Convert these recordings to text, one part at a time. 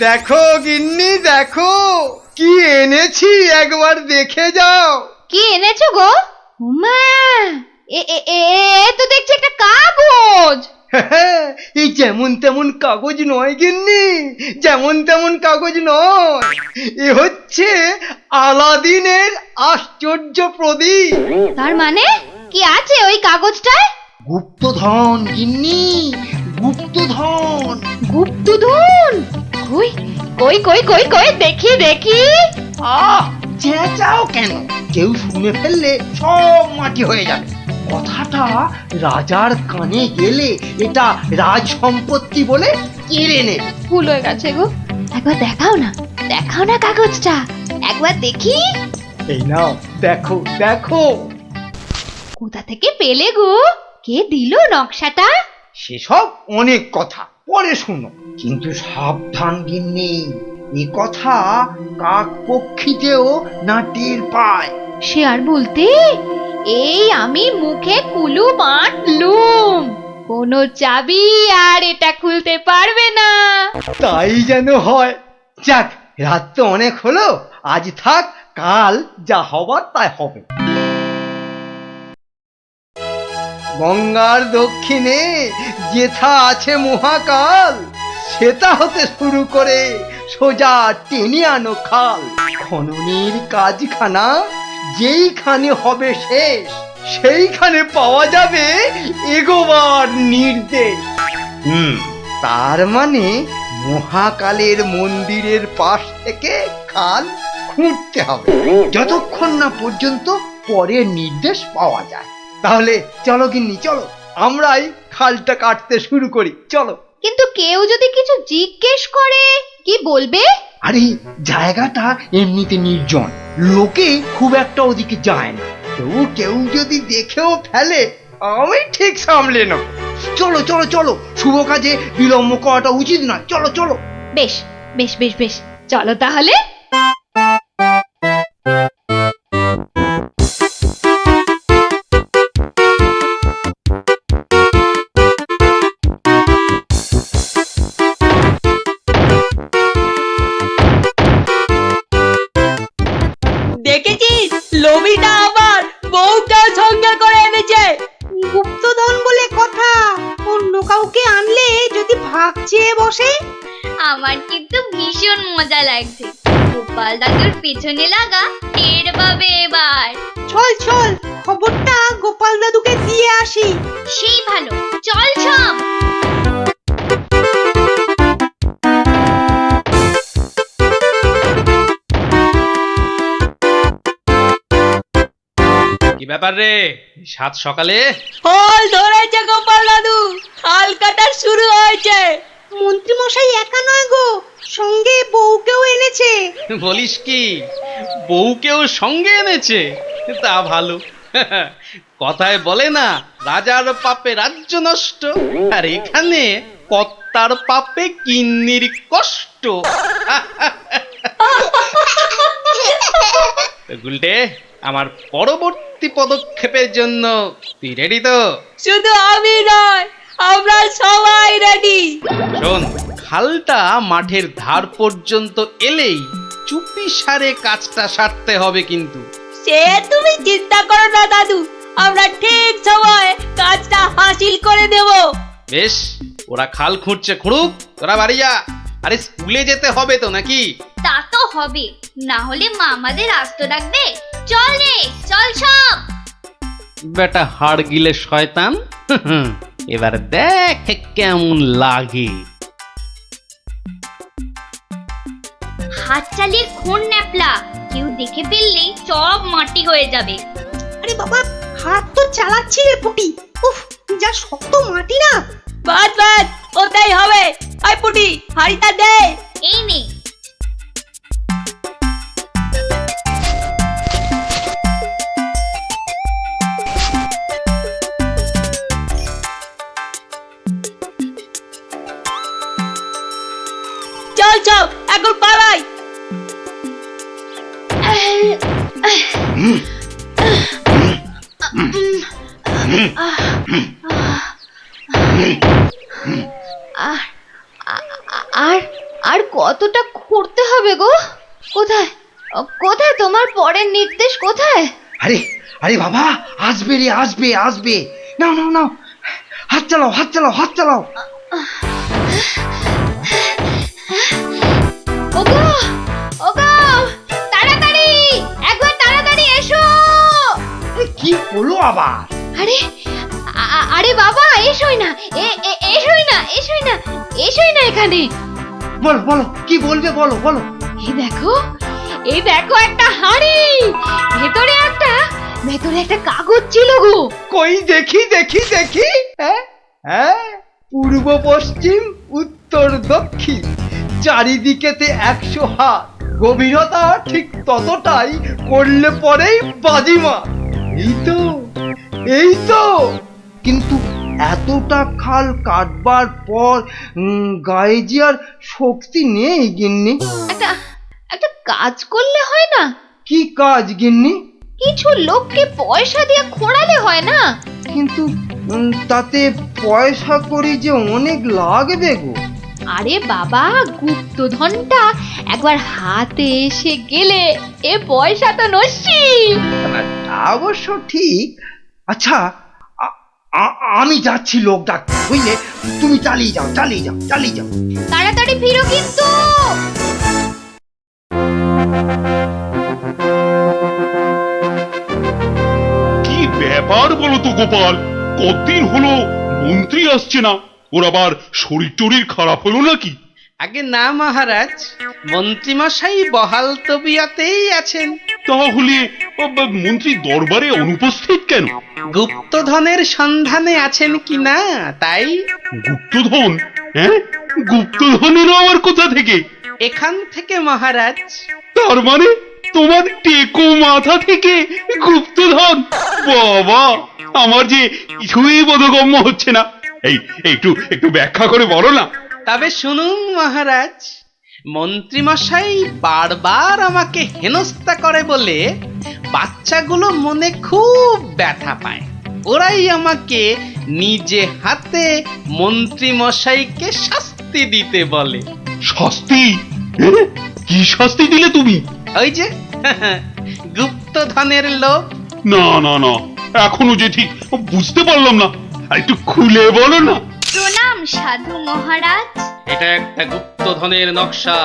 দেখো গিন্নি দেখো, কি এনেছি একবার দেখে যাও। কি এনেছো গো? উমা, এ এ এ এ তো দেখছি একটা কাগজ। এই যেমন তেমন কাগজ নয় গিন্নি, যেমন তেমন কাগজ নয়। এ হচ্ছে আলাদিনের আশ্চর্য প্রদীপ। তার মানে কি আছে ওই কাগজটায়? গুপ্তধন গিন্নি, গুপ্তধন। গুপ্তধন? কই কই কই কই কই দেখি দেখি। চেঁচাও কেন? কেউ শুনে ফেললে সব মাটি হয়ে যাবে। কথাটা রাজার কানে গেলে এটা রাজ সম্পত্তি বলে কেড়ে নেবে। ভুল হয়ে গেছে গো, একবার দেখাও না, দেখাও না কাগজটা, একবার দেখি। এই নাও দেখো দেখো। কোথা থেকে পেলে গো? কে দিল নকশাটা? সেসব অনেক কথা পরে শুনো, কিন্তু সাবধান গিন্নি, এ কথা কাক পক্ষীতেও না টের পায়। সে আর বলতে, এই আমি মুখে কুলু বাঁধলুম, কোনো চাবি আর এটা খুলতে পারবে না। তাই যেন হয়। যাক, রাত তো অনেক হলো, আজ থাক, কাল যা হবার তাই হবে। গঙ্গার দক্ষিণে যেথা আছে মহাকাল, সেটা হতে শুরু করে সোজা টেনে আনো খাল। খননের কাজখানা যেইখানে হবে শেষ, সেইখানে পাওয়া যাবে এগোবার নির্দেশ। তার মানে মহাকালের মন্দিরের পাশ থেকে খাল খুঁড়তে হবে, যতক্ষণ না পর্যন্ত পরের নির্দেশ পাওয়া যায়। তাহলে চলো গিন্নি চলো, আমরাই খালটা কাটতে শুরু করি, চলো। কিন্তু কেউ যদি কিছু জিজ্ঞেস করে কি বলবে? আরে জায়গাটা এমনিতে নির্জন, লোকে খুব একটা ওদিকে যায় না। তবু কেউ যদি দেখেও ফেলে, আমি ঠিক সামলে নেব। চলো চলো চলো, শুভ কাজে বিলম্ব করাটা উচিত নয়, চলো চলো। বেশ বেশ বেশ বেশ, চলো তাহলে। দেখেছিস, লোভিটা আবার বউটাও সঙ্গে করে এনেছে। গুপ্তধন বলে কথা, অন্য কাউকে আনলে যদি ভাগ চেয়ে বসে। আমার কিন্তু ভীষণ মজা লাগছে। গোপাল দাদুর পেছনে লাগা টের পাবে এবার। চল চল, খবরটা গোপাল দাদুকে দিয়ে আসি। সেই ভালো, চল সব। কি ব্যাপার রে, সাত সকালে? ফল ধরেছে গোপাল দাদু, খাল কাটা শুরু হয়েছে। মন্ত্রী মশাই একা নয় গো, সঙ্গে বউকেও এনেছে। বলিস কি, বউকেও সঙ্গে এনেছে? তা ভালো। কথায় বলে না, রাজার পাপে রাজ্য নষ্ট, আর এখানে কর্তার পাপে কিন্নির কষ্ট। গুলটে, আমার পরবর্তী পদক্ষেপের জন্য তুই রেডি তো? শুধু আমি নয়, আমরা সবাই রেডি। শোন, খালটা মাঠের ধার পর্যন্ত এলেই চুপি সারে কাজটা সারতে হবে কিন্তু। সে তুমি চিন্তা করো না দাদু, আমরা ঠিক সময় কাজটা হাসিল করে দেব। বেশ, ওরা খাল খুঁড়ছে খুঁড়ুক, তোরা বাড়ি যা। আরে স্কুলে যেতে হবে তো নাকি? তা তো হবে, না হলে মা আমাদের আস্ত রাখবে। চল রে, চল সব। বেটা হাড় গিলে শয়তান, এবার দেখ কেমন লাগে। হাত চালিয়ে খুন ন্যাপলা, কেউ দেখে ফেললেই সব মাটি হয়ে যাবে। আরে বাবা, হাত তো চালাচ্ছি রে পুটি। উফ, যা শক্ত মাটি না। বাদ বাদ, ওটাই হবে। আয় পুটি, হাড়িটা দে। এই নে। চল চল, এখন পালাই। আর আর কতটা ঘুরতে হবে গো? কোথায় কোথায় তোমার পরের নির্দেশ কোথায়? আরে আরে বাবা, আসবে রে, আসবে আসবে। নাও নাও নাও, হাত চালাও, হাত চালাও, হাত চালাও। ওগো ওগো, তাড়াতাড়ি, একবার তাড়াতাড়ি এসো। কি হলো আবার? আরে আরে বাবা, এসোই না, এসোই না, এসোই না, এসোই না এখানে। বলো বলো, কি বলবে, বলো বলো। এই দেখো একটা হাঁড়ি, ভেতরে একটা কাগজ ছিল গো। কই দেখি দেখি দেখি। হ্যাঁ হ্যাঁ, পূর্ব পশ্চিম উত্তর দক্ষিণ চারিদিকেতে 100 হাত, গভীরতা ঠিক ততটাই, করলে পরেই বাজিমাত। এই তো, এই তো। কিন্তু এতটা খাল কাটবার পর গায়ে যে আর শক্তি নেই গিন্নি। একটা কাজ করলে হয় না? কি কাজ গিন্নি? কিছু লোককে পয়সা দিয়ে খোঁড়ালে হয় না? কিন্তু তাতে পয়সা করি যে অনেক লাগবে গো। আরে বাবা, গুপ্তধনটা একবার হাতে এসে গেলে এ পয়সা তো নস্যি। তা অবশ্য ঠিক। আচ্ছা, আমি যাচ্ছি লোক ডাকতে, বুঝলে? তুমি চালিয়ে যাও, চালিয়ে যাও, চালিয়ে যাও। তাড়াতাড়ি ফিরো কিন্তু। কি ব্যাপার বলো তো গোপাল, কতদিন হলো মন্ত্রী আসছে না? ওর আবার শরীর টরীর খারাপ হলো নাকি? আগে না মহারাজ, মন্ত্রীমশাই বহাল তবিয়তেই আছেন। তাহলে মন্ত্রী দরবারে অনুপস্থিত কেন? গুপ্তধনের সন্ধানে আছেন কিনা তাই। গুপ্তধন? হ্যাঁ, গুপ্তধনেরও আবার কোথা থেকে? এখান থেকে মহারাজ। তার মানে তোমার টেকো মাথা থেকে গুপ্তধন? বাবা, আমার যে কিছুই বোধগম্য হচ্ছে না। এই একটু একটু ব্যাখ্যা করে বলো না। তবে শুনুন মহারাজ, মন্ত্রীমশাই বারবার আমাকে হেনস্থা করে বলে বাচ্চাগুলো মনে খুব ব্যথা পায়। ওরাই আমাকে নিজে হাতে মন্ত্রীমশাইকে শাস্তি দিতে বলে। শাস্তি? হ্যাঁ? কি শাস্তি দিলে তুমি? ওই যে গুপ্তধনের লোভ। না না না, এখনো যে ঠিক বুঝতে পারলাম না, একটু খুলে বলো না। প্রণাম সাধু মহারাজ। এটা একটা গুপ্তধনের নকশা।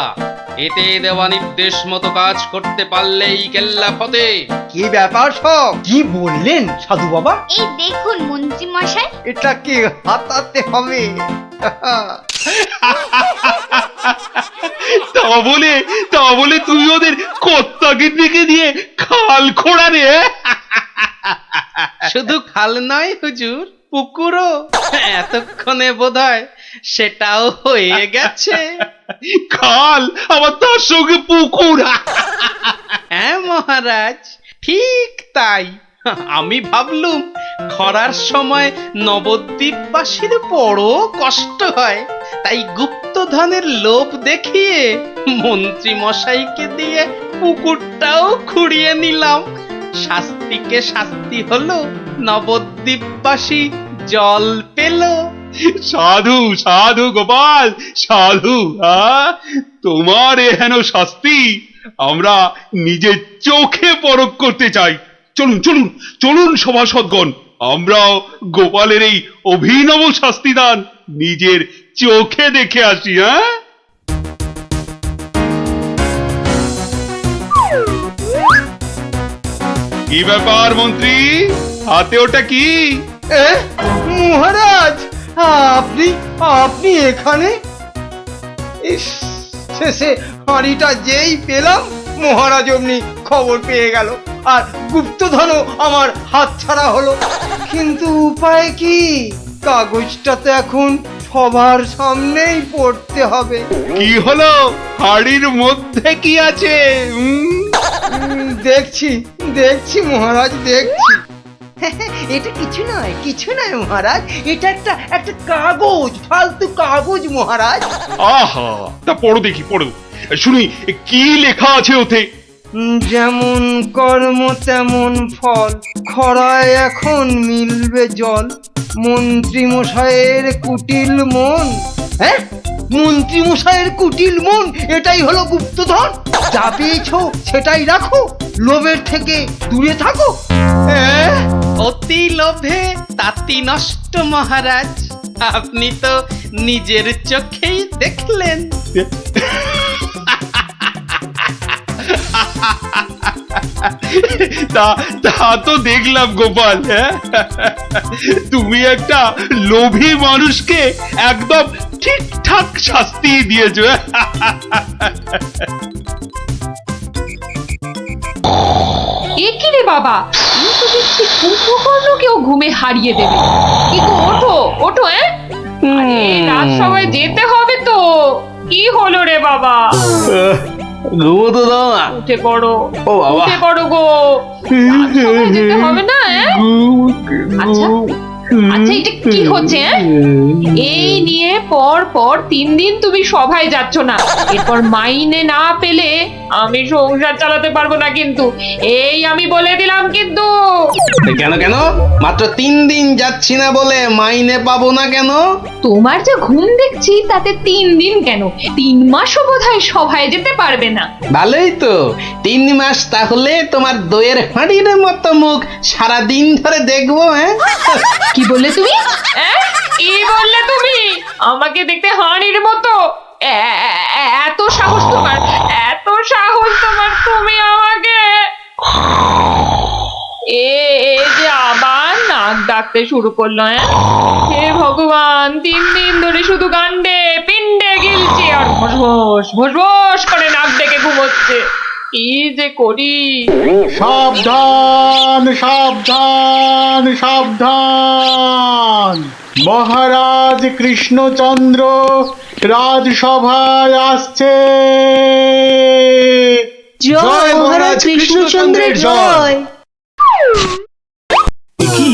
এতে দেওয়া নির্দেশ মতো কাজ করতে পারলেই কেল্লা ফতে। কি ব্যাপার সব? কি বললেন সাধু বাবা? এই দেখুন মন্ত্রী মশাই। এটাকে হাতাতে হবে। তা বলে তুই ওদের কর্তাকে ডেকে দিয়ে খাল খোঁড়া রে? শুধু খাল নয় হুজুর, পুকুরও। এতক্ষণে বোধহয় সেটাও হয়ে গেছে। খাল আবার তার সঙ্গে পুকুর? হ্যাঁ মহারাজ, ঠিক তাই। আমি ভাবলুম খরার সময় নবদ্বীপবাসীর বড় কষ্ট হয়, তাই গুপ্তধনের লোভ দেখিয়ে মন্ত্রী মশাইকে দিয়ে পুকুরটাও খুঁড়িয়ে নিলাম। শাস্তিকে শাস্তি হলো, নবদ্বীপবাসী জল পেল। সাধু সাধু গোপাল, সাধু। তোমার এহেন শাস্তি আমরা নিজের চোখে পরখ করতে চাই। চলুন চলুন চলুন সভাসদগণ, আমরাও গোপালের এই অভিনব শাস্তিদান নিজের চোখে দেখে আসি। কি ব্যাপার মন্ত্রী, হাতে ওটা কি? মহারাজ, আপনি আপনি এখানে? ইস, শেষে হাঁড়িটা যেই পেলাম, মহারাজ অমনি খবর পেয়ে গেল, আর গুপ্তধনও আমার হাতছাড়া হলো। কিন্তু উপায় কি? কাগজটা তো এখন সবার সামনেই পড়তে হবে। কি হলো, হাড়ির মধ্যে কি আছে? দেখছি দেখছি মহারাজ, দেখছি। এটা কিছু নয়, কিছু নয় মহারাজ, এটা একটা কাগজ, ফালতু কাগজ মহারাজ। আহা, তা পড়ো দেখি, পড়ো শুনি, কি লেখা আছে ওতে? যেমন কর্ম তেমন ফল, খরায় এখন মিলবে জল, মন্ত্রী মশাইয়ের কুটিল মন। হ্যাঁ, মন্ত্রী মশাইয়ের কুটিল মন, এটাই হলো গুপ্তধন। যা পেয়েছো সেটাই রাখো, লোভের থেকে দূরে থাকো। অতি লোভে তাতি নষ্ট মহারাজ, আপনি তো নিজের চোখেই দেখলেন। তা তা তো দেখলাম গোপাল, হ্যাঁ? তুমি একটা লোভী মানুষকে একদম ঠিকঠাক শাস্তি দিয়েছো। এ কি রে বাবা, এই তো দেখছি কুম্ভকর্ণকেও ঘুমে হারিয়ে দেবে। কি গো, ওঠো ওঠো, আরে রাজসভায় যেতে হবে তো। কি হলো রে বাবা? ঘুমোতে দাও না। উঠে পড়ো, ও বাবা। উঠে পড়ো গো, রাজসভায় যেতে হবে না? আচ্ছা আচ্ছা, এটা কি হচ্ছে? এই নিয়ে পর পর 3 দিন তুমি সভায় যাচ্ছ না, এরপর মাইনে না পেলে আমি সংসার চালাতে পারবো না কিন্তু, এই আমি বলে দিলাম কিন্তু। কেন কেন? মাত্র 3 দিন যাচ্ছি না বলে মাইনে পাবো না কেন? তোমার যে ঘুম দেখছি তাতে 3 দিন কেন, 3 মাসও বোধহয় সভায় যেতে পারবে না। ভালোই তো, 3 মাস তাহলে তোমার দইয়ের হাঁড়ির মতো মুখ সারা দিন ধরে দেখবো। কি বললে তুমি? কি বললে তুমি? আমাকে দেখতে হাঁড়ির মতো? এত সাহস তোমার, এত সাহস তোমার, তুমি আমাকে এ যে আবার নাক ডাকতে শুরু করলো। হে ভগবান, 3 দিন ধরে শুধু গান্ডে পিণ্ডে গিলছে আর ভোস ভোস করে নাক ডেকে ঘুমোচ্ছে। কি যে করি? সাবধান সাবধান সাবধান, মহারাজ কৃষ্ণচন্দ্র রাজসভায় আসছে। জয় মহারাজ কৃষ্ণচন্দ্রের জয়। কি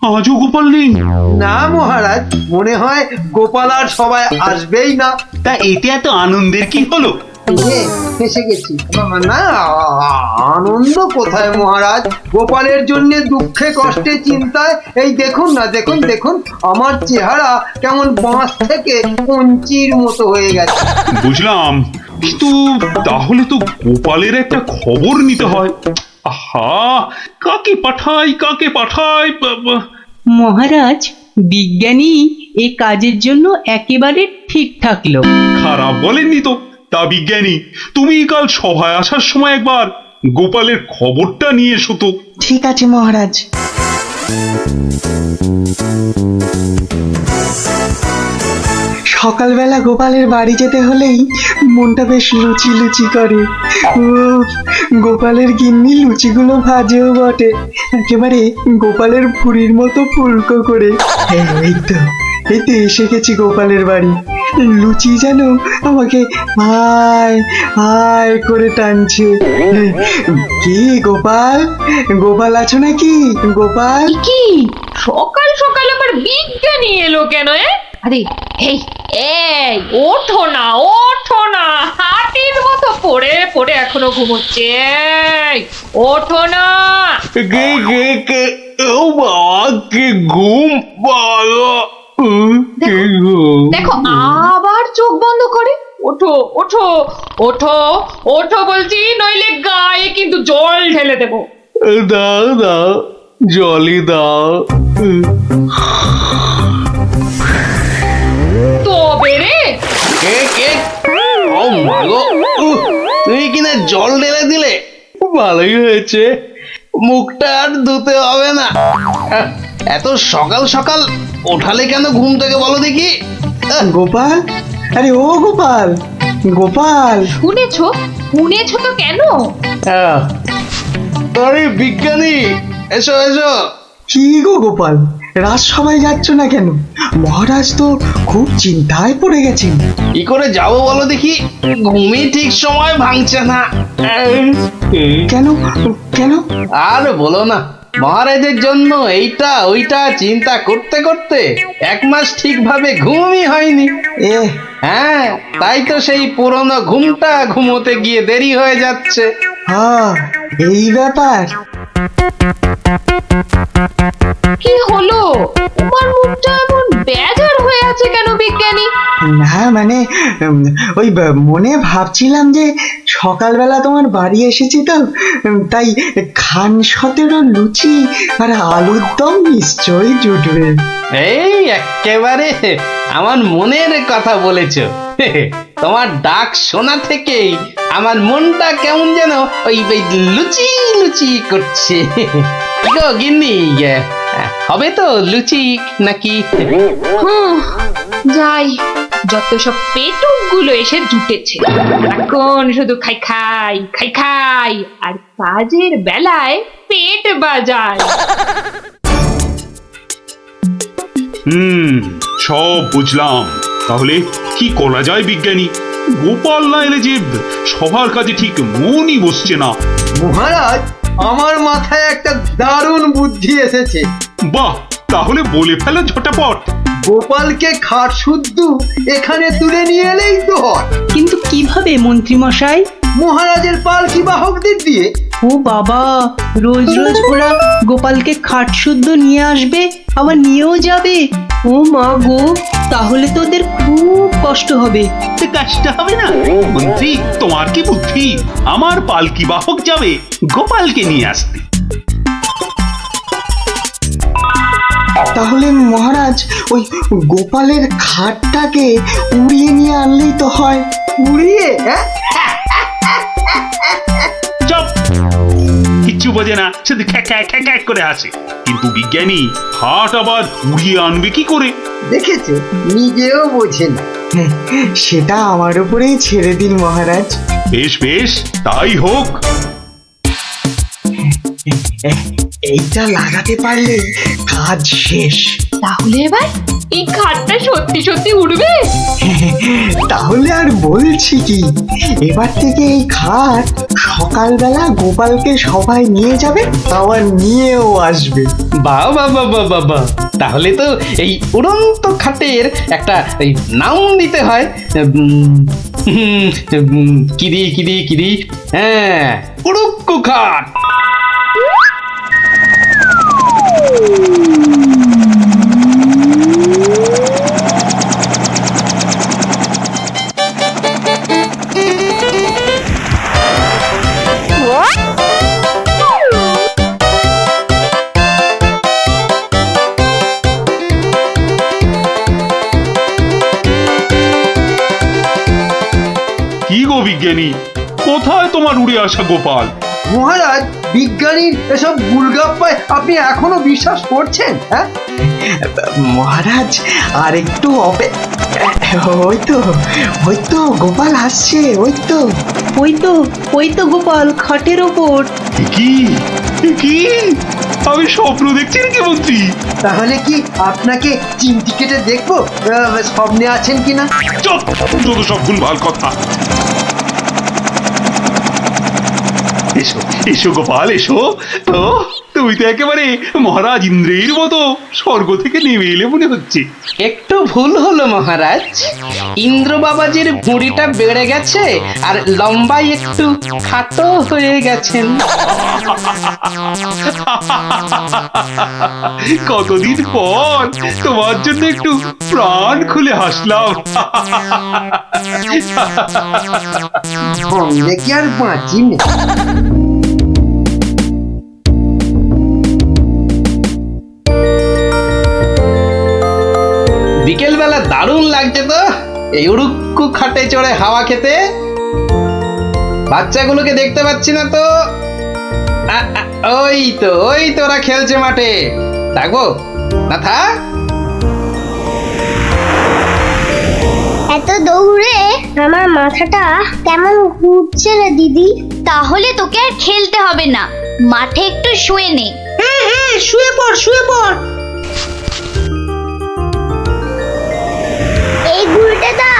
আজও গোপাল নেই? না মহারাজ, মনে হয় গোপাল আর সবাই আসবেই না। তা এতে এত আনন্দের কি হলো? ফেসে গেছি। না, আনন্দ কোথায় মহারাজ, গোপালের জন্য দুঃখে কষ্টে চিন্তায় এই দেখুন না, দেখুন দেখুন আমার চেহারা কেমন বাঁশ থেকে কঞ্চির মতো হয়ে গেছে। বুঝলাম, কিন্তু তাহলে তো গোপালের একটা খবর নিতে হয়। আহা, কাকে পাঠাই কাকে পাঠাই? মহারাজ, বিজ্ঞানী এই কাজের জন্য একেবারে ঠিকঠাক লোক। খারাপ বলেননি তো। তা বিজ্ঞানী, তুমি কাল সভায় আসার সময় একবার গোপালের খবরটা নিয়ে এসো তো। ঠিক আছে মহারাজ। সকালবেলা গোপালের বাড়ি যেতে হলেই মনটা বেশ লুচি লুচি করে। উফ, গোপালের গিন্নি লুচিগুলো ভাজেও বটে, একেবারে গোপালের ভুঁড়ির মতো ফুলকো করে। এই তো এসে গেছি গোপালের বাড়ি। লুচি যেন আমাকে আয় আয় করে টানছে। কি গোপাল, গোপাল আছো নাকি গোপাল? কি সকাল সকাল আবার বিজ্ঞানী এলো কেন? আরে এই এই ওঠো না, ওঠো না, হাতির মতো পড়ে পড়ে এখনো ঘুমোচ্ছে। এই, ওঠো না। কে কে কে? ও বাবা, কে ঘুম পালো? কে ঘুম? দেখো আবার চোখ বন্ধ করে। ওঠো ওঠো ওঠো ওঠো বলছি, নইলে গায়ে কিন্তু জল ঢেলে দেবো। দাও দাও, জলই দাও। তবে রে, কে কে? ও মাগো, তুই কিনা জল ঢেলে দিলে? ভালোই হয়েছে, মুখটা আর ধুতে হবে না। এত সকাল সকাল ওঠালে কেন ঘুম থেকে বলো দেখি? গোপাল, আরে ও গোপাল, গোপাল। শুনেছো শুনেছো তো কেন? আরে বিজ্ঞানী, এসো এসো। কি গো গোপাল, রাজসভায় যাচ্ছ না কেন? মহারাজ তো খুব চিন্তায় পড়ে গেছেন। কি করে যাবো বলো দেখি, ঘুমই ঠিক সময় ভাঙছে না। কেন কেন? আর বলো না, মহারাজের জন্য এইটা ওইটা চিন্তা করতে করতে 1 মাস ঠিকভাবে ঘুমই হয়নি। হ্যাঁ, তাই তো সেই পুরনো ঘুমটা ঘুমোতে গিয়ে দেরি হয়ে যাচ্ছে। হ্যাঁ, এই ব্যাপার। কি হলো? তোমার মুখটা এমন বেজার হয়ে আছে কেন বিজ্ঞানী? না মানে ওই মনে ভাবছিলাম যে সকালবেলা তোমার বাড়ি এসেছি তো, তাই খান 17 লুচি আর আলুর দম নিশ্চয়ই জুটবে। এই একেবারে আমার মনের কথা বলেছ। তোমার ডাক শোনা থেকেই আমার মনটা কেমন যেন ওই ওই লুচি লুচি করছে। গো গিন্নি, হবে তো লুচি নাকি? যাই, যত সব পেটুক গুলো এসে জুটেছে, এখন শুধু খাই খাই খাই খাই আর কাজের বেলায় পেট বাজায়। সব বুঝলাম। তাহলে কি করা যায় বিজ্ঞানী? গোপাল না এলে যে সবার কাজে ঠিক মনই বসছে না। মহারাজ, আমার মাথায় একটা দারুণ বুদ্ধি এসেছে। বাহ, তাহলে বলে ফেলো ঝটাপট। গোপালকে খাট শুদ্ধ এখানে তুলে নিয়ে এলেই তো হয়। কিন্তু কিভাবে মন্ত্রী মশাই? মহারাজের পালকি বাহকদের দিয়ে। ও বাবা, রোজ রোজ ওরা গোপালকে খাট শুদ্ধ নিয়ে আসবে, আবার নিয়েও যাবে। ও মা গো, তাহলে তো ওদের খুব কষ্ট হবে। কাজটা হবে না মন্ত্রী, তোমার কি বুদ্ধি? আমার পালকি বাহক যাবে গোপালকে নিয়ে আসতে। তাহলে মহারাজ ওই গোপালের খাটটাকে উড়িয়ে নিয়ে আনলেই তো হয়। উড়িয়ে? হ্যাঁ, চুপ, কিচ্ছু বোঝে না, শুধু খ্যাক করে আসে। কিন্তু বিজ্ঞানী, হাট আবার উড়িয়ে আনবে কি করে? দেখেছে, নিজেও বোঝেন। সেটা আমার উপরেই ছেড়ে দিন মহারাজ। বেশ বেশ, তাই হোক। এইটা লাগাতে পারলে কাজ শেষ। তাহলে এবার এই খাটটা সত্যি সত্যি উড়বে? তাহলে আর বলছি কি, এবার থেকে এই খাট সকালবেলা গোপালকে সবাই নিয়ে যাবে, আবার নিয়েও আসবে। বাহ বাহ বাহ বাহ বাহ বাহ। তাহলে তো এই উড়ন্ত খাটের একটা এই নাম দিতে হয়। কিরি, হ্যাঁ, উড়ুক্কু খাট। কি গো বিজ্ঞানী, কোথায় তোমার উড়ে আসা গোপাল? মহারাজ, বিজ্ঞানীর এসব গুলগাপ্পায় আপনি এখনো বিশ্বাস করছেন? হ্যাঁ মহারাজ, আর একটু ওই তো গোপাল আসছে। ওই তো গোপাল খাটের ওপর। কি কি আমি স্বপ্ন দেখছি নাকি মন্ত্রী? তাহলে কি আপনাকে চিমটি কেটে দেখবো স্বপ্নে আছেন কিনা? চুপ, যত সব ভুলভাল কথা। এসো এসো গোপাল, এসো। তো তুমি তো একেবারে মহারাজ ইন্দ্রের মতো স্বর্গ থেকে নেমে এলে মনে হচ্ছে। একটু ভুল হলো মহারাজ, ইন্দ্র বাবাজির ভুঁড়িটা বেড়ে গেছে আর লম্বাই একটু খাটো হয়ে গেছেন। কতদিন পর তোমার জন্য একটু প্রাণ খুলে হাসলাম। দেখি আর বাঁচি না। বিকেল বেলা দারুণ লাগছে তো এই উড়ুক্কু খাটে চড়ে হাওয়া খেতে। বাচ্চাগুলোকে দেখতে পাচ্ছি না তো। ওই তো ওরা খেলছে মাঠে। থাকবো না, থাক। এত দৌড়ে আমার মাথাটা কেমন ঘুরছে রে দিদি। তাহলে তোকে আর খেলতে হবে না, মাঠে একটু শুয়ে নে। হ্যাঁ, শুয়ে পড়। এই গুলটেদা,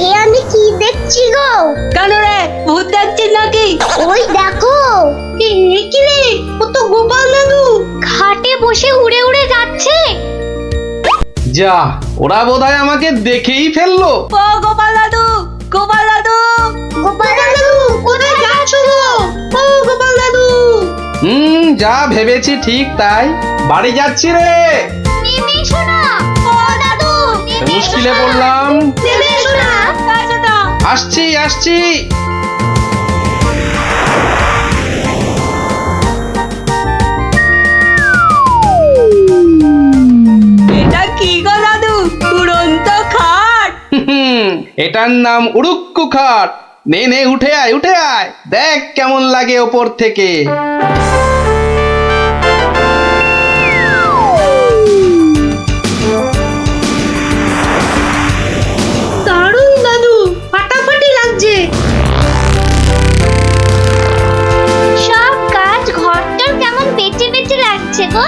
এ আমি কি দেখছি গো? কেন রে, ভূত দেখছিস নাকি? ওই দেখো, কি রে, ও তো গোপাল দাদু। খাটে বসে উড়ে উড়ে যাচ্ছে। যা, ওরা বোধহয় আমাকে দেখেই ফেললো। ও গোপাল দাদু, গোপাল দাদু, কোথায় যাচ্ছ গো? ও গোপাল দাদু। যা ভেবেছি ঠিক তাই, বাড়ি যাচ্ছি রে। নেমে এসো না। ও দাদু, নেমে মুশকিলে পড়লাম। নেমে এসো না। আসছি আসছি। এটা কি গো দাদু, উড়ন্ত খাট? এটার নাম উড়ুক্কু খাট। নে নে, উঠে আয় উঠে আয়, দেখ কেমন লাগে ওপর থেকে। দারুণ দাদু, ফাটাফাটি লাগছে। সব কাজ ঘরটার কেমন বেঁচে বেঁচে লাগছে গো।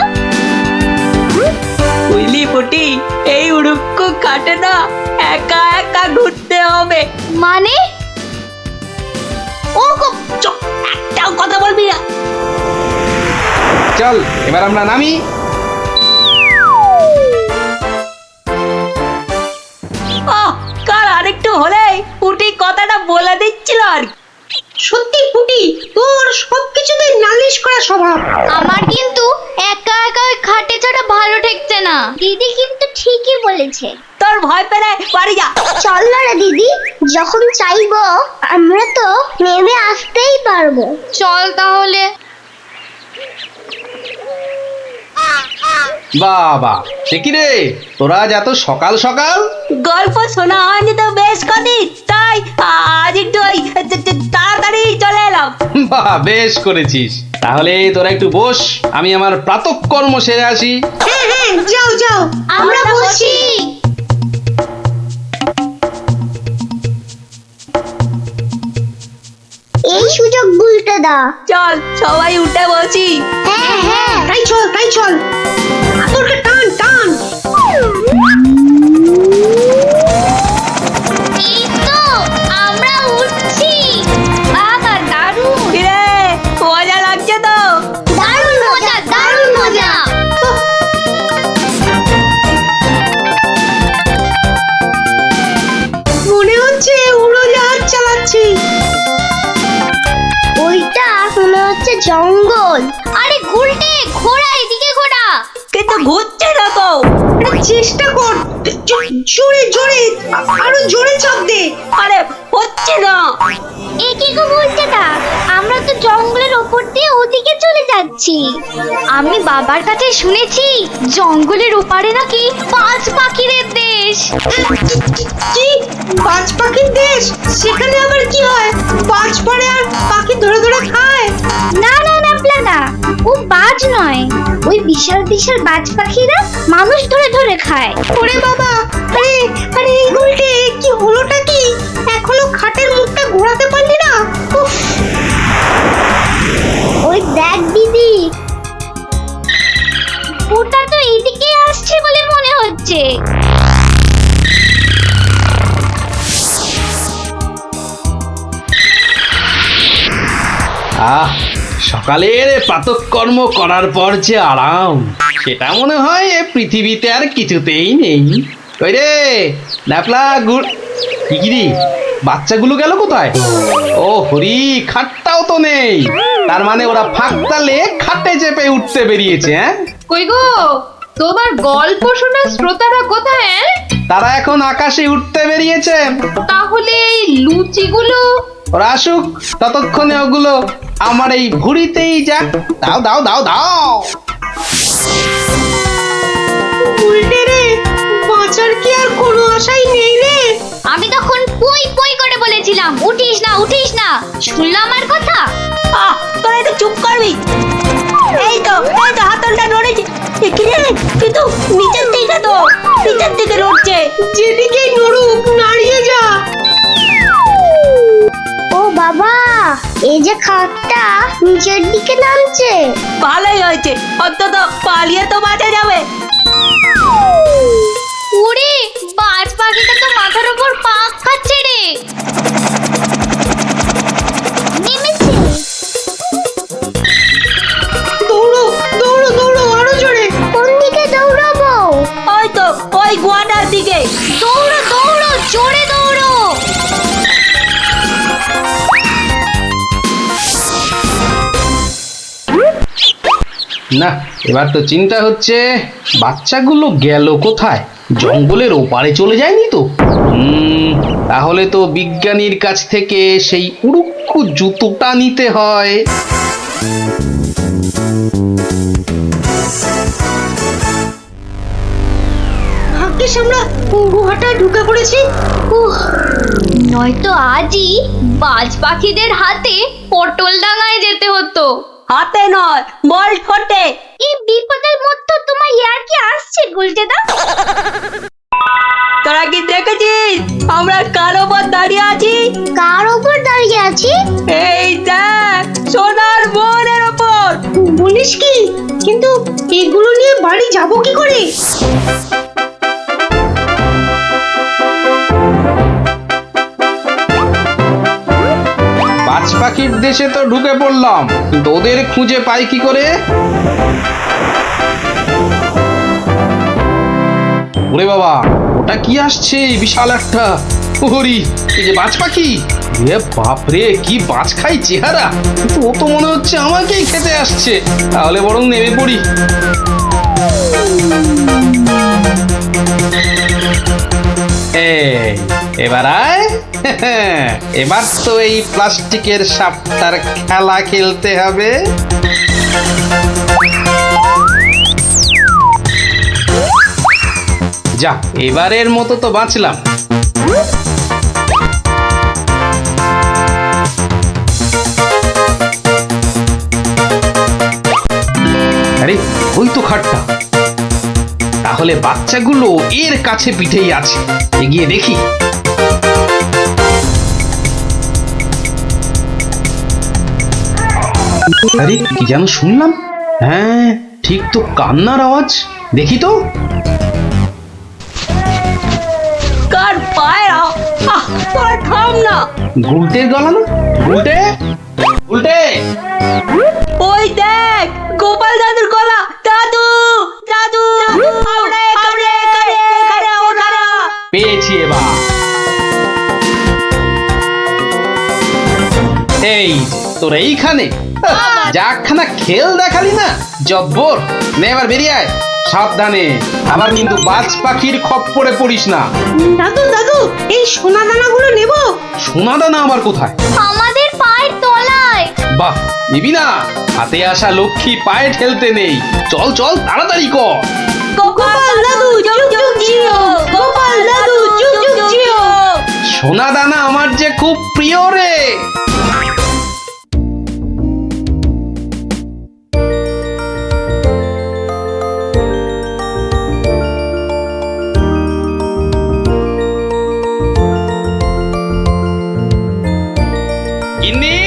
বুঝলি পুটি, এই উড়ুক্কু খাটে না একা একা ঘুরতে হবে। মানে ও গো, একটাও কথা বলবি না। চল এবার আমরা নামি। কাল আরেকটু হলেই পুটি কথাটা বলে দিচ্ছিল আর কি। সত্যি পুটি, তোর সবকিছুতে নালিশ করা স্বভাব। আমার কিন্তু একা একা ওই খাটে ছাড়া ভালো ঠেকছে না। দিদি কিন্তু ঠিকই বলেছে। তোর ভয় পেলে বাড়ি যা। চল না দিদি, যখন চাইবো আমরা তো নেমে আসতেই পারবো। চল তাহলে। বাবা, সে কি রে, তোরা আজ এত সকাল সকাল? গল্প শোনা হয়নি তো বেশ কদিন, তাই আজ একটু ওই তাড়াতাড়ি চলে এলাম। বাহ, বেশ করেছিস। তাহলে তোরা একটু বস, আমি আমার প্রাতঃকর্ম সেরে আসি। হ্যাঁ হ্যাঁ, যাও যাও, আমরা বসি। এই সুযোগ ভুলতে দা। চল সবাই উঠে বসি। হ্যাঁ হ্যাঁ, তাই চল তাই চল, তোরকে টান টান। এই তো আমরা উঠছি। বাবা দারুণ। কিরে, মজা লাগছে তো? দারুণ মজা, দারুণ মজা। মনে হচ্ছে উড়োজাহাজ চালাচ্ছি। ওইটা মনে হচ্ছে জঙ্গল। আরে গুলটে, ঘোড়া এদিকে ঘোড়া। কিন্তু ঘুরছে না তো। চেষ্টা কর, জোরে জোরে, আরো জোরে চাপ দে। আরে হচ্ছে না। এ কি গো বলছে না, আমরা তো জঙ্গলের ওপর দিয়ে ওদিকে চলে যাচ্ছি। আমি বাবার কাছে শুনেছি জঙ্গলের ওপারে নাকি পাঁচ পাখিদের দেশ। কি, বাজ পাখির দেশ? সেখানে আবার কি হয়? বাজ পড়ে আর পাখি ধরে ধরে খায়? না না না প্লানা, ও বাজ নয়, ওই বিশাল বিশাল বাজ পাখিরা মানুষ ধরে ধরে খায়। ওরে বাবা, আরে আরে এই গুলটে, কি হলোটা কি? এখনো খাটের মুখটা ঘোরাতে পারলি না? উফ, ওই দেখ দিদি, ওটা তো এইদিকে আসছে বলে মনে হচ্ছে। আহ, সকালের প্রাতঃকর্ম করার পর যে আরাম, সেটা মনে হয় এ পৃথিবীতে আর কিছুতেই নেই। ওই রে ন্যাপলা গুড়, কি রে, বাচ্চাগুলো গেল কোথায়? ও হরি, খাটটাও তো নেই। তার মানে ওরা ফাঁক তালে খাটে চেপে উঠতে বেরিয়েছে। হ্যাঁ, কই গো, তোমার গল্প শোনা শ্রোতারা কোথায়? তারা এখন আকাশে উঠতে বেরিয়েছে। তাহলে এই লুচিগুলো? ওরা আসুক, ততক্ষণে ওগুলো আমার এই ভুঁড়িতেই যাক। দাও দাও দাও দাও। উল্টে রে, বাঁচার কি আর কোনো আশাই নেই রে? আমি তখন পই পই করে বলেছিলাম উঠিস না উঠিস না, শুনলাম আমার কথা? তোরা একটু চুপ করবি। এই তো হাতলটা নড়েছে। কি রে, কিন্তু নিচের দিকে তো, নিচের দিকে নড়ছে। যেদিকেই নড়ুক, নাড়িয়ে যা। ও বাবা, এই যে খাটটা নিচের দিকে নামছে। ভালোই হয়েছে, অন্তত পালিয়ে তো বাঁচা যাবে। ওরে, বাজ পাখিটা তো মাথার উপর পাক খাচ্ছে রে। নেমেছে। দৌড়ো দৌড়ো দৌড়ো, আরো জোরে। কোন দিকে দৌড়াবো? ওই তো, ওই গোয়াটার দিকে। দৌড়ো দৌড়ো, জোরে দৌড়ো। না, এবার তো চিন্তা হচ্ছে বাচ্চাগুলো গেল কোথায়। জঙ্গলের ওপারে চলে যায়নি তো? তাহলে তো বিজ্ঞানীর কাছ থেকে সেই উড়ুক্কু জুতোটা নিতে হয়। ভাগ্যিস আমরা গুহাটা ঢুকে পড়েছি। উহ, নয়তো আজই বাজ পাখিদের হাতে পটল ডাঙায় যেতে হতো। হাতে নয়, বল ঠোঁটে। এই বিপদের মধ্যে তোমার ইয়ার কি আসছে গুলটেদা? তোরা কি দেখেছিস আমরা কার ওপর দাঁড়িয়ে আছি? কার ওপর দাঁড়িয়ে আছি? এই দেখ, সোনার বনের ওপর। বলিস কি? কিন্তু এগুলো নিয়ে বাড়ি যাব কি করে? বাজ পাখির দেশে তো ঢুকে পড়লাম, কিন্তু ওদের খুঁজে পাই কি করে? ওরে বাবা, ওটা কি আসছে বিশাল একটা! ওরি, এই যে বাজ পাখি! এ বাপরে, কি বাজ খাই চেহারা! কিন্তু ও তো মনে হচ্ছে আমাকেই খেতে আসছে। তাহলে বরং নেমে পড়ি। এবার আয়। এবার তো এই প্লাস্টিকের সাপটার খেলা খেলতে হবে। যা, এবারের মতো তো বাঁচলাম। আরে, ওই তো খাটটা। তাহলে বাচ্চাগুলো এর কাছে পিঠেই আছে। এগিয়ে দেখি। আরে, কি যেন শুনলাম? হ্যাঁ, ঠিক তো কান্নার আওয়াজ। দেখি তো। কার পায়রা? তোরা থাম না। গুলটের গলা না? গুলটে, গুলটে! ওই দেখ, গোপাল দাদুর গলা। দাদু, দাদু, পেয়েছি এবার। এই তোর এইখানে যাখানা খেল দেখালি না, জব্বর! নে এবার বেরিয়ে আয় সাবধানে। আবার কিন্তু বাজ পাখির খপ্পরে পড়িস না। দাদু, দাদু, এই সোনা দানাগুলো নেব। সোনা দানা আবার কোথায়? আমাদের পায়ের তলায়। বাহ, নিবি না? হাতে আসা লক্ষ্মী পায়ে ঠেলতে নেই। চল চল, তাড়াতাড়ি কর। গোপাল দাদু যুগ যুগ জিও, গোপাল দাদু যুগ যুগ জিও। সোনা দানা আমার যে খুব প্রিয় রে। গিন্নি,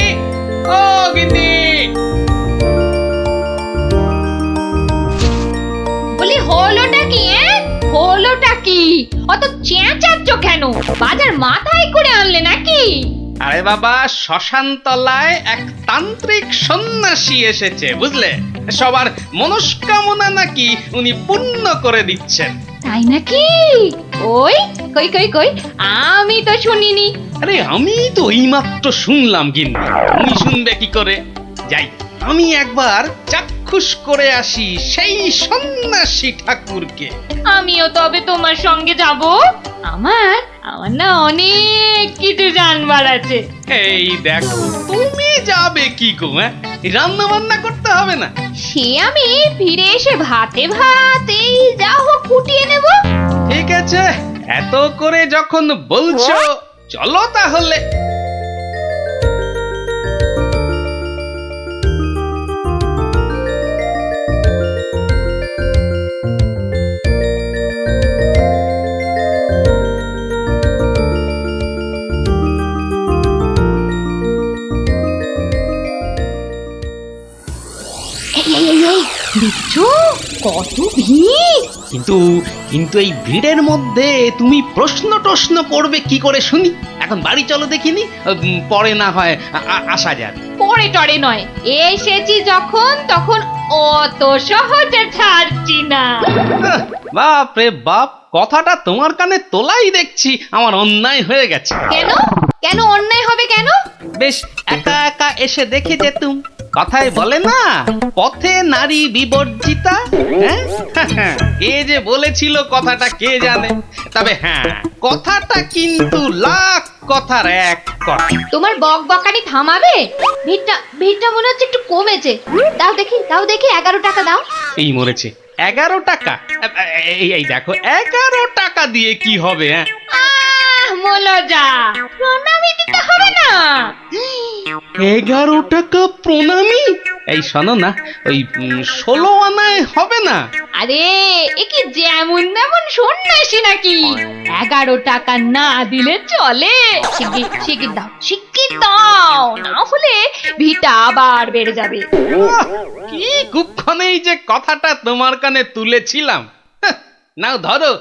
ও গিন্নি! বলি হলোটা কি? হলোটা কি? অত চেঁচাচ্ছ কেন? বাজার মাথায় করে আনলে নাকি? আরে বাবা, শ্মশান তলায় এক তান্ত্রিক সন্ন্যাসী এসেছে, বুঝলে? সবার মনস্কামনা নাকি উনি পূর্ণ করে দিচ্ছেন। তাই নাকি? ওই কই কই কই, আমি তো শুনিনি। আরে আমি তো এইমাত্র শুনলাম গিন্নি, তুমি শুনবে কি করে? যাই, আমি একবার চাক্ষুষ করে আসি সেই সন্ন্যাসী ঠাকুরকে। আমিও তবে তোমার সঙ্গে যাব। আমার আমার না অনেক কিছু জানবার আছে। এই দেখো, তুমি যাবে কি গো? রান্না বান্না করতে হবে না? সে আমি ফিরে এসে ভাতে ভাত এই যা হোক ফুটিয়ে নেব। ঠিক আছে, এত করে যখন বলছো, চলো তাহলে। দেখছো কত ভিড়? কিন্তু কিন্তু এই ভিড়ের মধ্যে তুমি প্রশ্ন টশ্ন করবে কি করে শুনি? এখন বাড়ি চলো দেখিনি, পরে না হয় আসা যাবে। পরে টরে নয়, এসেছি যখন তখন অত সহজে ছাড়ছি না। বাপ রে বাপ, কথাটা তোমার কানে তোলাই দেখছি আমার অন্যায় হয়ে গেছে। কেন? কেন অন্যায় হবে কেন? বেশ একা একা এসে দেখে যেতুম। কথায় বলে না, পথে নারী বিবর্জিতা। হ্যাঁ কে যে বলেছিল কথাটা কে জানে, তবে হ্যাঁ কথাটা কিন্তু লাখ কথার এক কথা। তোমার বক বকানি থামাবে? ভিড়টা মনে হচ্ছে একটু কমেছে। দাও দেখি 11 টাকা দাও। এই মরেছে 11 টাকা? এই দেখো 11 টাকা দিয়ে কি হবে? হ্যাঁ মলজা, প্রণামী দিতে হবে না? 11 টাকা প্রণামী? এই শোনো না, ওই 16 আনায় হবে না? আরে এ কি যেমন তেমন সন্ন্যাসী নাকি? 11 টাকা না দিলে চলে? শিগগির দাও, না হলে ভিটা আবার বেড়ে যাবে। কি কুক্ষণেই যে কথাটা তোমার কানে তুলেছিলাম। নাও ধরো।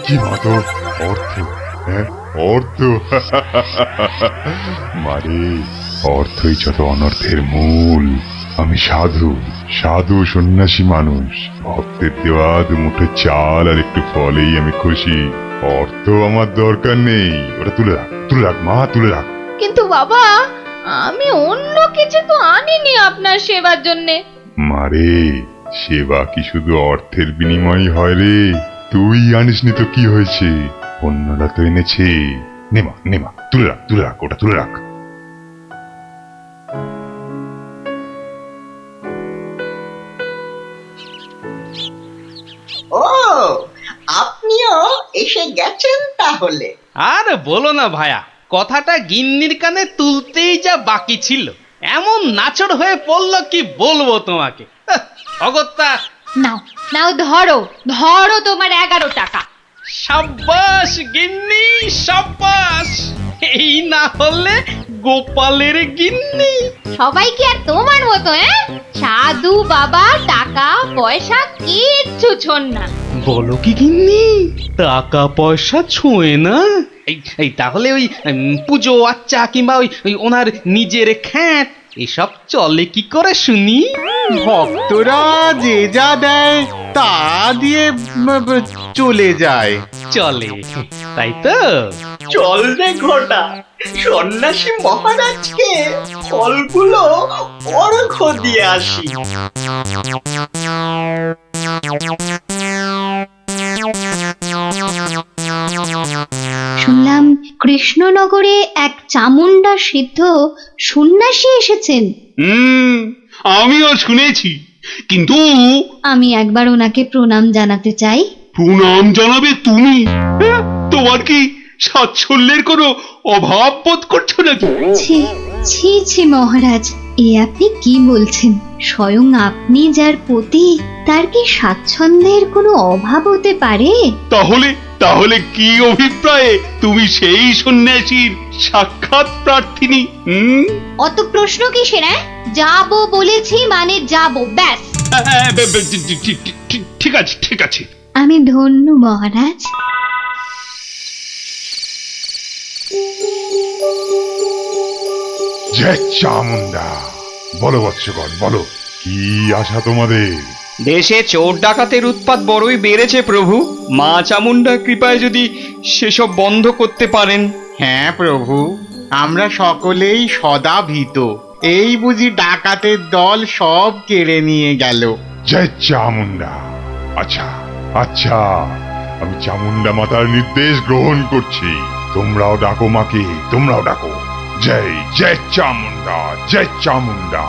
কি মাতো অর্থ, হ্যাঁ অর্থ। মারে অর্থই যত অনর্থের মূল। আমি সাধু সন্ন্যাসী মানুষ, ভক্তের দেওয়া দুমুঠো চাল আর একটু ফলেই আমি খুশি। অর্থ আমার দরকার নেই, ওটা তুলে রাখ মা, তুলে রাখ। কিন্তু বাবা, আমি অন্য কিছু তো আনিনি আপনার সেবার জন্যে। মারে সেবা কি শুধু অর্থের বিনিময় হয় রে? তুই আনিসনি তো কি হয়েছে, অন্যরা তো এনেছে। নেমা তুলে রাখ, ওটা তুলে রাখ। ও, আপনিও এসে গেছেন তাহলে? আর বলো না ভায়া, কথাটা গিন্নির কানে তুলতেই যা বাকি ছিল, এমন নাচড় হয়ে পড়লো কি বলবো তোমাকে। অগত্যা নাও ধরো তোমার 11 টাকা। সাব্বাস গিন্নি সাব্বাস, এই না হলে গোপালের গিন্নি। সবাই কি আর তোমার মতো? সাধু বাবা টাকা পয়সা কিচ্ছু ছোন না। বলো কি গিন্নি, টাকা পয়সা ছোঁয় না? এই তাহলে ওই পুজো আচ্চা কিংবা ওই ওনার নিজের খ্যাট এসব চলে কি করে শুনি? ভক্তরা যে যা দেয় তা দিয়ে চলে যায়। চলে, তাই তো? চল রে ঘটা, সন্ন্যাসী মহারাজকে ফলগুলো অর্ঘ্য দিয়ে আসি। শুনলাম কৃষ্ণনগরে এক চামুন্ডা সিদ্ধ সন্ন্যাসী এসেছেন। আমিও শুনেছি, কিন্তু আমি একবার ওনাকে প্রণাম জানাতে চাই। প্রণাম জানাবে তুমি? হ্যাঁ, তোমার কি সাচ্ছল্যের কোনো অভাব বোধ করছো নাকি? ছি মহারাজ, এ আপনি কি বলছেন? স্বয়ং আপনি যার পতি, তার কি স্বাচ্ছন্দ্যের কোনো অভাব হতে পারে? তাহলে কি অভিপ্রায়ে তুমি সেই সন্ন্যাসীর সাক্ষাৎ প্রার্থিনী? অত প্রশ্ন কিসের? যাবো বলেছি মানে যাবো, ব্যাস। ঠিক আছে। আমি ধন্য মহারাজ। জয় চামুন্ডা। বলো বৎসগণ, বলো কি আশা তোমাদের? দেশে চোর ডাকাতের উৎপাত বড়ই বেড়েছে প্রভু, মা চামুন্ডার কৃপায় যদি সেসব বন্ধ করতে পারেন। হ্যাঁ প্রভু, আমরা সকলেই সদা ভীত। এই বুঝি ডাকাতের দল সব কেড়ে নিয়ে গেল। জয় চামুন্ডা। আচ্ছা, আমি চামুন্ডা মাতার নির্দেশ গ্রহণ করছি। তোমরাও ডাকো মাকে, তোমরাও ডাকো। জয় চামুন্ডা, জয় চামুন্ডা।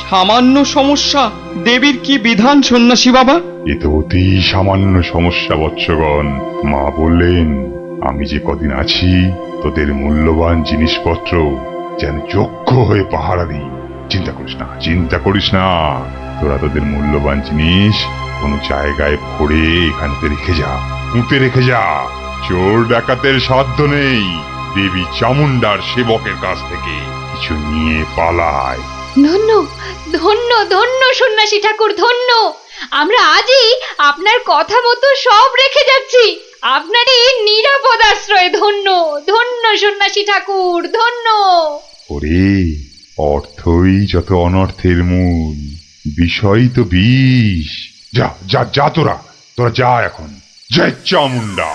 সামান্য সমস্যা, দেবীর কি বিধান সন্ন্যাসী বাবা? এ তো অতি সামান্য সমস্যা বৎসগণ। মা বললেন আমি যে কদিন আছি তোদের মূল্যবান জিনিসপত্র যেন যোগ্য হয়ে পাহারা দিই। চিন্তা করিস না, তোরা তোদের মূল্যবান জিনিস কোনো জায়গায় ভরে এখানে রেখে যা। চোর ডাকাতের সাধ্য নেই দেবী চামুন্ডার সেবকের কাছ থেকে কিছু নিয়ে পালায়। ধন্য সন্ন্যাসী ঠাকুর, ধন্য। আমরা আজই আপনার কথা মতো সব রেখে যাচ্ছি। আপনার এই নিরাপদ আশ্রয় ধন্য ধন্য সন্ন্যাসী ঠাকুর ধন্য। ওরে, অর্থই যত অনর্থের মূল, বিষয় তো বিষ। যা যা যা, তোরা তোরা যা এখন। জয় চামুন্ডা।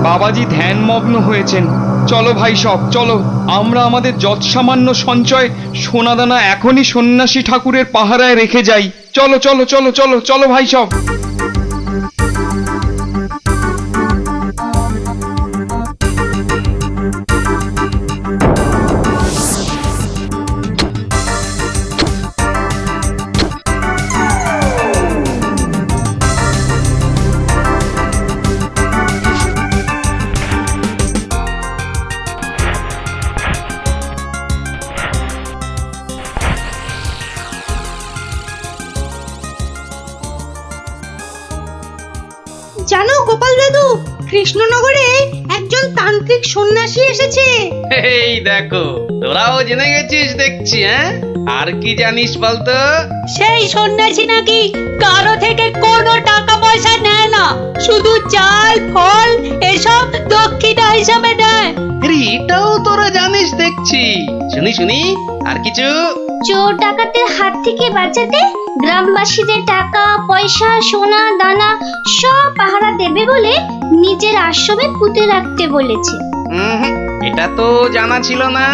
বাবাজি ধ্যানমগ্ন হয়েছেন। চলো ভাই সব চলো, আমরা আমাদের যৎসামান্য সঞ্চয় সোনাদানা এখনই সন্ন্যাসী ঠাকুরের পাহারায় রেখে যাই। চলো চলো চলো চলো চলো ভাই সব। জানো গোপাল দাদু, কৃষ্ণনগরে একজন তান্ত্রিক সন্ন্যাসী এসেছে। এই দেখো, তোরাও জেনে গেছিস দেখছি। হ্যাঁ, আর কি জানিস বলতো? সেই সন্ন্যাসী নাকি কারো থেকে কোনো টাকা পয়সা নেয় না, শুধু চাল ফল এসব দক্ষিণা হিসাবে নেয়। এটাও তোরা জানিস দেখছি। শুনি শুনি, আর কিছু? চোর ডাকাতের হাত থেকে বাঁচাতে গ্রামবাসীদের টাকা পয়সা সোনা দানা সব পাহারা দেবে বলে নিজের আশ্রমে পুঁতে রাখতে বলেছে। এটা তো জানা ছিল না।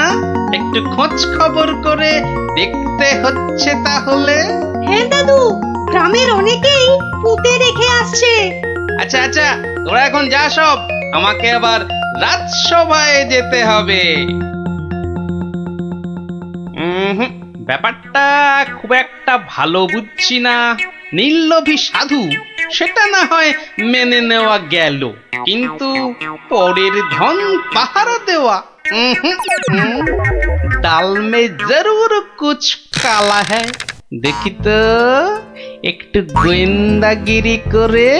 একটু খোঁজ খবর করে দেখতে হচ্ছে তাহলে। হ্যাঁ দাদু, গ্রামের অনেকেই পুঁতে রেখে আসছে। আচ্ছা আচ্ছা, তোরা এখন যা সব, আমাকে আবার রাজসভায় যেতে হবে। ব্যাপারটা খুব একটা ভালো বুঝছি না। নীললোভী সাধু সেটা না হয় মেনে নেওয়া গেল, কিন্তু পরের ধন পাহারা দেওয়া, ডাল মে জরুর কুছ কালা হ্যায়। দেখি তো একটু গোয়েন্দাগিরি করে।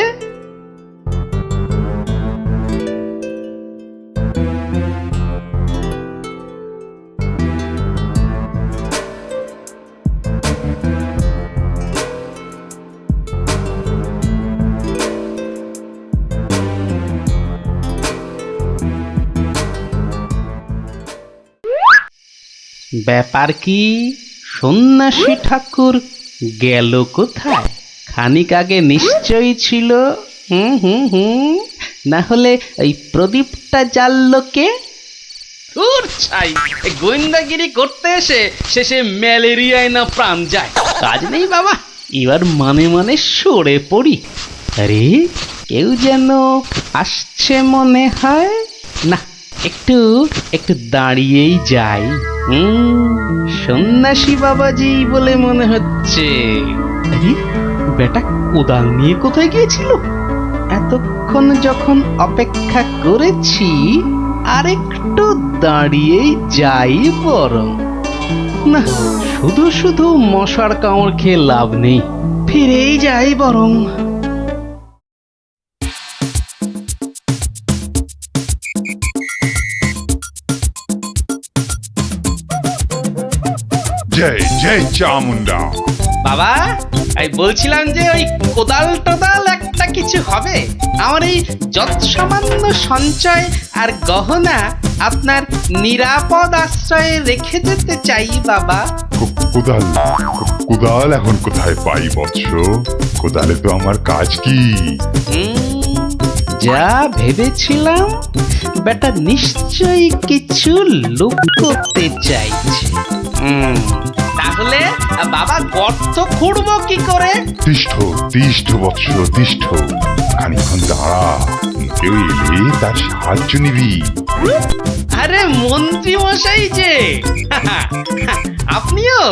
ব্যাপার কি, সন্ন্যাসী ঠাকুর গেল কোথায়? খানিক আগে নিশ্চয়ই ছিল। না হলে ওই প্রদীপটা জ্বাললো কে? গোয়েন্দাগিরি করতে এসে শেষে ম্যালেরিয়ায় না প্রাণ যায়। কাজ নেই বাবা, এবার মানে মানে সরে পড়ি। আরে কেউ যেন আসছে মনে হয়। না, একটু একটু দাঁড়িয়েই যাই। সন্ন্যাসী বাবাজি বলে মনে হচ্ছে। আরে বেটা কোদাল নিয়ে কোথায় গিয়েছিল? এতক্ষণ যখন অপেক্ষা করেছি, আর একটু দাঁড়িয়েই যাই বরং। না, শুধু শুধু মশার কামড় খেয়ে লাভ নেই, ফিরেই যাই বরং। জয় জয় চামুন্ডা। বাবা, আমি বলছিলাম যে ওই কোদাল টোদাল একটা কিছু হবে। আমার এই যৎসামান্য সঞ্চয় আর গহনা আপনার নিরাপদ আশ্রয়ে রেখে যেতে চাই বাবা। কোদাল কোদাল এখন কোথায় পাই বৎস? কোদালে তো আমার কাজ কি? যা ভেবেছিলাম, বেটা নিশ্চয়ই কিছু লুকোতে চাইছে। তাহলে বাবা গর্ত খুঁড়বো কি করে? তিষ্ঠ তিষ্ঠ বৎস তিষ্ঠ, খানিক্ষণ দাঁড়া, কেউ এলে তার সাহায্য নিবি। আরে মন্ত্রী মশাই যে, আপনিও?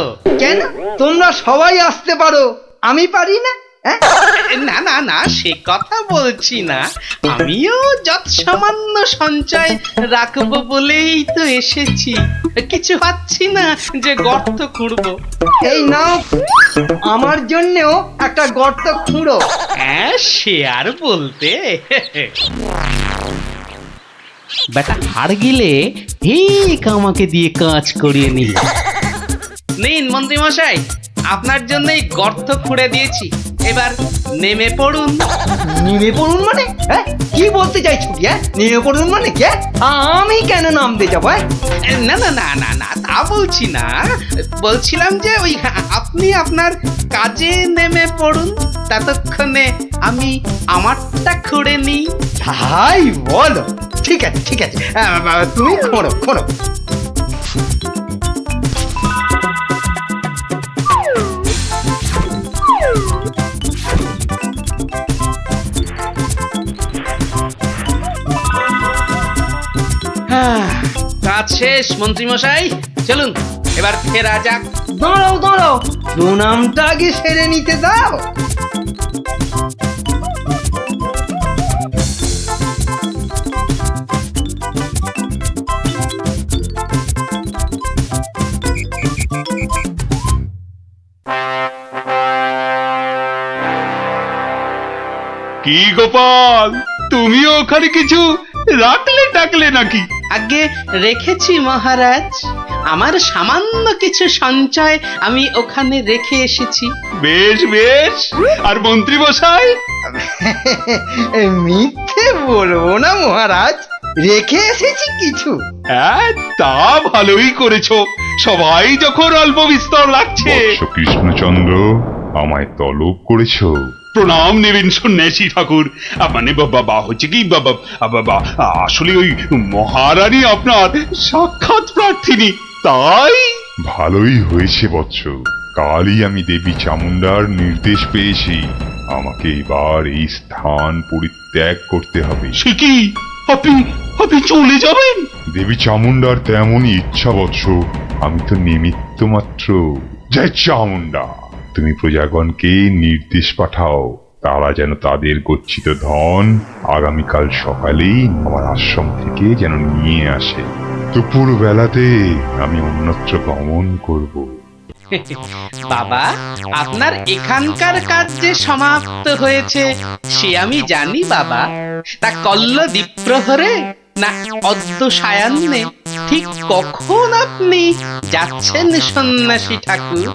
কেন, তোমরা সবাই আসতে পারো, আমি পারি না? না না না, সে কথা বলছি না। আমিও যৎসামান্য সঞ্চয় রাখবো বলেই তো এসেছি। কিছু পাচ্ছি না যে গর্ত খুঁড়বো। এই নাও, আমার জন্যও একটা গর্ত খুঁড়ো। হ্যাঁ, সে আর বলতে। বেটা হাড় গিলে ঠিক আমাকে দিয়ে কাজ করিয়ে নিল। নিন মন্ত্রী মশাই, আপনার জন্যই গর্ত খুঁড়ে দিয়েছি। এবার নেমে পড়ুন। নেমে পড়ুন মানে? হ্যাঁ, কি বলতে চাইছো কি? হ্যাঁ, নেমে পড়ুন মানে কি? আমি কেন নামতে যাবো? না না না না না, তা বলছি না। বলছিলাম যে ওই আপনি আপনার কাজে নেমে পড়ুন, ততক্ষণে আমি আমারটা খুঁড়ে নিই। তাই বলো? ঠিক আছে ঠিক আছে, তুমি খোঁড়ো খোঁড়ো। কাজ শেষ মন্ত্রীমশাই, চলুন এবার ফেরা যাক। দাঁড়াও দাঁড়াও, প্রণামটা আগে সেরে নিতে দাও। কি গোপাল, তুমিও ওখানে কিছু রাখলে টাকলে নাকি? আগে রেখেছি মহারাজ, আমার সামান্য কিছু সঞ্চয় আমি ওখানে রেখে এসেছি। বেশ বেশ, আর মন্ত্রী মশাই? মিথ্যে বলবো না মহারাজ, রেখে এসেছি কিছু। হ্যাঁ, তা ভালোই করেছো। সবাই যখন অল্প বিস্তর লাগছে। বৎস কৃষ্ণচন্দ্র, আমায় তলব করেছো? প্রণাম নেবেন সন্ন্যাসী ঠাকুর। মানে বাবা হচ্ছে কি বাবা, আসলে ওই মহারানী আপনার সাক্ষাৎ প্রার্থিনী, তাই। ভালোই হয়েছে বৎস, কালই আমি দেবী চামুন্ডার নির্দেশ পেয়েছি, আমাকে এবার এই স্থান পরিত্যাগ করতে হবে। সে কি, আপনি আপনি চলে যাবেন? দেবী চামুন্ডার তেমনই ইচ্ছা বৎস, আমি তো নিমিত্ত মাত্র। জয় চামুন্ডা, তুমি প্রজাগণকে নির্দেশ পাঠাও, তারা যেন তাদের গচ্ছিত ধন আগামীকাল সকালেই আমার আশ্রম থেকে যেন নিয়ে আসে। দুপুর বেলাতে আমি অন্যত্র গমন করব। বাবা, আপনার এখানকার কাজ যে সমাপ্ত হয়েছে সে আমি জানি বাবা। তা কল্ল দ্বীপ্রহরে না অদ্য সায়ান্নে ঠিক কখন আপনি যাচ্ছেন সন্ন্যাসী ঠাকুর?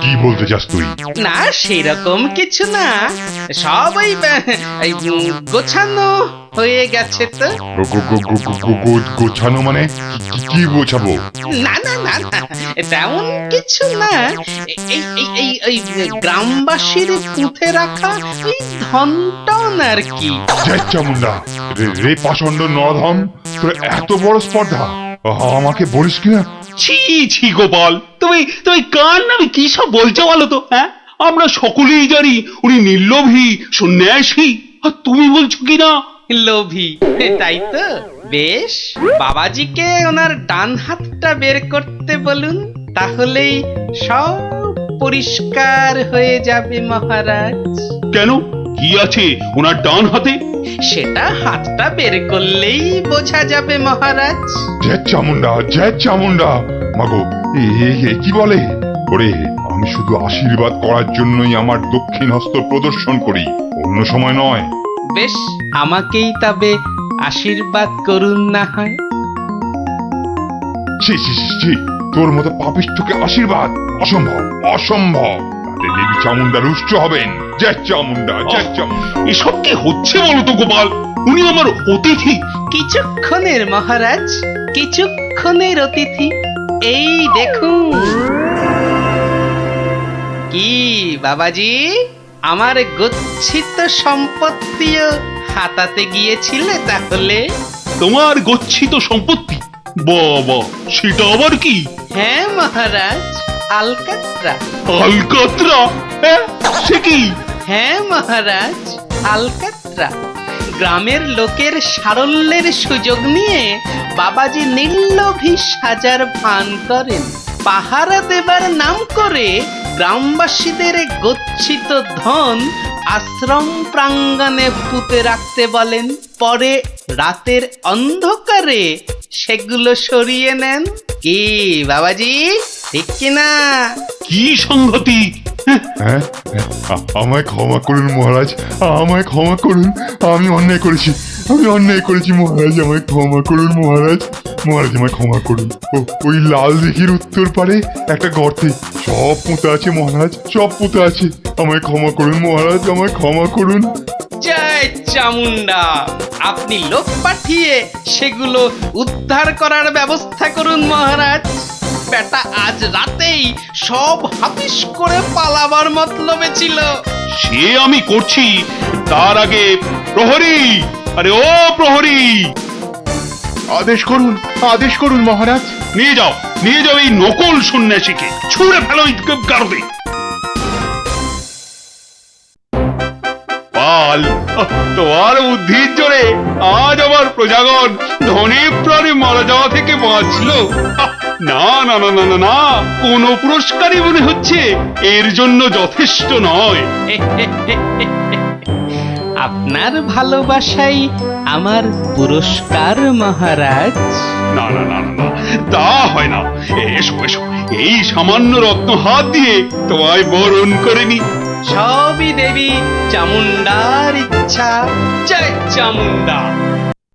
কি বলতে চাস তুই? না সেরকম কিছু না, সবাই গোছানো হয়ে গেছে তো। গোছানো মানে কি গোছাবো? না না না না, তেমন কিছু না। এই গ্রামবাসীর পুঁতে রাখা ওই ধনটন আর কি। জয় চামুন্ডা, রে পাষণ্ড নরধম, তোর এত বড় স্পর্ধা, আমাকে বলিস কিনা? ছি ছি গোপাল, তুমি তুমি কার নামে কি সব বলছো বলো তো? হ্যাঁ, আমরা সকলেই জানি উনি নির্লোভী সন্ন্যাসী, আর তুমি বলছো কিনা লোভী। তাই তো, বেশ, বাবাজিকে ওনার ডান হাতটা বের করতে বলুন, তাহলেই সব পরিষ্কার হয়ে যাবে মহারাজ। কেন, কি আছে ওনার ডান হাতে? সেটা হাতটা বের করলেই বোঝা যাবে মহারাজ। জয় চামুন্ডা, জয় চামুন্ডা। মাগো, কি বলে? ওরে, আমি শুধু আশীর্বাদ করার জন্যই আমার দক্ষিণ হস্ত প্রদর্শন করি, অন্য সময় নয়। বেশ, আমাকেই তবে আশীর্বাদ করুন না হয়। ছি, তোর মতো পাপিষ্ঠকে আশীর্বাদ? অসম্ভব অসম্ভব, তাতে দেবী চামুন্ডা রুষ্ট হবেন। জয় চামুন্ডা, জয় চামুন্ডা। এসব কি হচ্ছে বলো তো গোপাল? উনি আমার অতিথি। কিছুক্ষণের মহারাজ, কিছুক্ষণের অতিথি। এই দেখুন। কি বাবাজি, আমার গচ্ছিত সম্পত্তিও হাতাতে গিয়েছিলে তাহলে? তোমার গচ্ছিত সম্পত্তি? বাবা, সেটা আবার কি? হ্যাঁ মহারাজ, আলকাত্রা। আলকাত্রা? হ্যাঁ, সে কি? হ্যাঁ মহারাজ, আলকাত্রা। গ্রামের লোকের সারল্যের সুযোগ নিয়ে বাবাজি নির্লোভী সাজার ভান করেন। পাহারা দেবার নাম করে গ্রামবাসীদের গচ্ছিত ধন আশ্রম প্রাঙ্গণে পুঁতে রাখতে বলেন, পরে রাতের অন্ধকারে সেগুলো সরিয়ে নেন। কি বাবাজি, ঠিক কিনা? কি সংগতি? হ্যাঁ, আমায় ক্ষমা করুন মহারাজ, আমায় ক্ষমা করুন। আমি অন্যায় করেছি মহারাজ, আমায় ক্ষমা করুন মহারাজ। মহারাজ, আমায় ক্ষমা করুন। ওই লাল দিঘির উত্তর পারে একটা গর্তে সব পুঁতে আছে মহারাজ, সব পুঁতে আছে। আমায় ক্ষমা করুন মহারাজ, আমায় ক্ষমা করুন। জয় চামুন্ডা, আপনি লোক পাঠিয়ে সেগুলো উদ্ধার করার ব্যবস্থা করুন মহারাজ। বেটা আজ রাতেই সব হাফিস করে পালাবার মতলবে ছিল। সে আমি করছি, তার আগে প্রহরী, আরে ও প্রহরী, আদেশ করুন মহারাজ। নিয়ে যাও এই নকল সন্ন্যাসীকে, ছুঁড়ে ফেলো এই গারদে। পাল, তোমার বুদ্ধির জোরে আজ আমার প্রজাগণ ধনে প্রাণে মারা যাওয়া থেকে বাঁচলো। না না না না না না, কোনো পুরস্কারই মনে হচ্ছে এর জন্য যথেষ্ট নয়। আপনার ভালোবাসাই আমার পুরস্কার মহারাজ। না না না না না, তা হয় না। এসো এসো, এই সামান্য রত্ন হাত দিয়ে তোমায় বরণ করে নি। সবই দেবী চামুন্ডার ইচ্ছা। জয় চামুন্ডা।